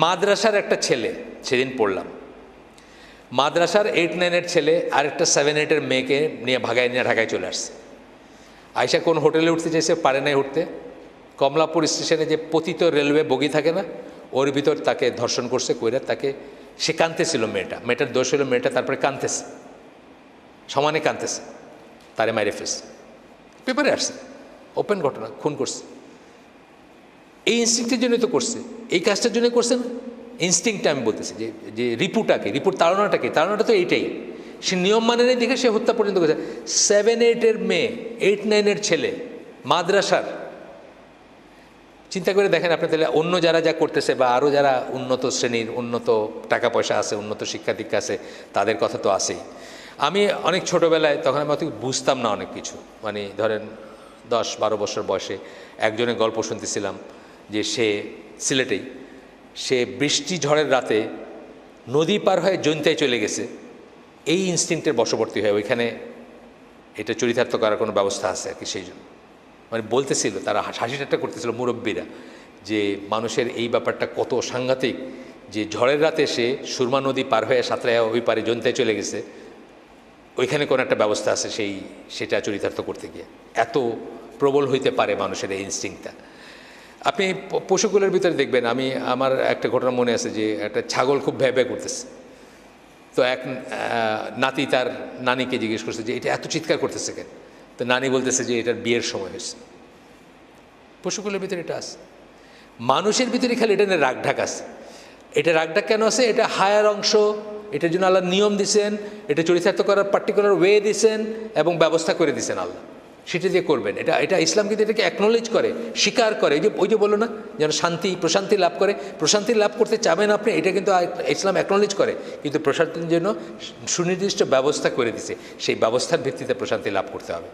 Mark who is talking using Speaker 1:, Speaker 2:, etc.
Speaker 1: মাদ্রাসার একটা ছেলে, সেদিন পড়লাম, মাদ্রাসার 8-9-এর ছেলে আরেকটা 7-8-এর মেয়েকে নিয়ে ভাগায় নিয়ে ঢাকায় চলে আসছে। আয়শা কোন হোটেলে উঠতে চাইছে, পারে নাই উঠতে, কমলাপুর স্টেশনে যে পতিত রেলওয়ে বগি থাকে না, ওর ভিতর তাকে ধর্ষণ করছে, কইরা তাকে, সে কাঁদতেছিল, মেয়েটার দোষ হলো মেয়েটা তারপরে কাঁদতেছে, সমানে কাঁদতেছে, তারে মাইরে ফেলছে, পেপারে আসছে, ওপেন ঘটনা, খুন করছে। এই ইনস্টিংক্টের জন্যই তো করছে, এই কাজটার জন্য করছে না। ইনস্টিংক্টটা আমি বলতেছি যে রিপুর তাড়নাটা তো এইটাই, সে নিয়ম মানে নেই দেখে সে হত্যা পর্যন্ত করেছে। 7-8-এর মেয়ে, 8-9-এর ছেলে, মাদ্রাসার। চিন্তা করে দেখেন আপনি, তাহলে অন্য যারা যা করতেছে বা আরও যারা উন্নত শ্রেণীর, উন্নত টাকা পয়সা আছে, উন্নত শিক্ষা দীক্ষা আছে, তাদের কথা তো আছেই। আমি অনেক ছোটোবেলায়, তখন আমি অত বুঝতাম না অনেক কিছু, মানে ধরেন 10-12 বছর বয়সে একজনের গল্প শুনতেছিলাম যে সে সিলেটেই, সে বৃষ্টি ঝড়ের রাতে নদী পার হয়ে জৈন্তায় চলে গেছে, এই ইনস্টিংক্টের বশবর্তী হয়ে। ওইখানে এটা চরিতার্থ করার কোনো ব্যবস্থা আছে আর কি, সেই জন্য মানে বলতেছিল, তারা হাসি ঠাট্টা করতেছিল মুরব্বীরা, যে মানুষের এই ব্যাপারটা কত সাংঘাতিক, যে ঝড়ের রাতে সে সুরমা নদী পার হয়ে সাঁতরায় ওই পারে জৈন্তায় চলে গেছে, ওইখানে কোনো একটা ব্যবস্থা আছে সেটা চরিতার্থ করতে গিয়ে। এত প্রবল হইতে পারে মানুষের এই ইনস্টিংক্টটা। আপনি পশুকুলের ভিতরে দেখবেন, আমার একটা ঘটনা মনে আছে যে একটা ছাগল খুব ভ্যাঁ ভ্যাঁ করতেছে, তো এক নাতি তার নানিকে জিজ্ঞেস করছে যে এটা এত চিৎকার করতেছে কেন, তো নানি বলতেছে যে এটার বিয়ের সময় হয়েছে। পশুকুলের ভিতরে এটা আছে, মানুষের ভিতরে খালি এটা নিয়ে রাগঢাক আছে। এটা রাগঢাক কেন আছে? এটা হায়ার অংশ, এটার জন্য আল্লাহ নিয়ম দিছেন, এটা চরিতার্থ করার পার্টিকুলার ওয়ে দিছেন এবং ব্যবস্থা করে দিছেন আল্লাহ, সেটা দিয়ে করবেন। এটা ইসলাম কিন্তু এটাকে অ্যাকনোলেজ করে, স্বীকার করে। ওই যে বলো না, যেন প্রশান্তি লাভ করে, প্রশান্তি লাভ করতে চাবেন আপনি, এটা কিন্তু ইসলাম অ্যাকনোলেজ করে, কিন্তু প্রশান্তির জন্য সুনির্দিষ্ট ব্যবস্থা করে দিছে, সেই ব্যবস্থার ভিত্তিতে প্রশান্তি লাভ করতে হবে।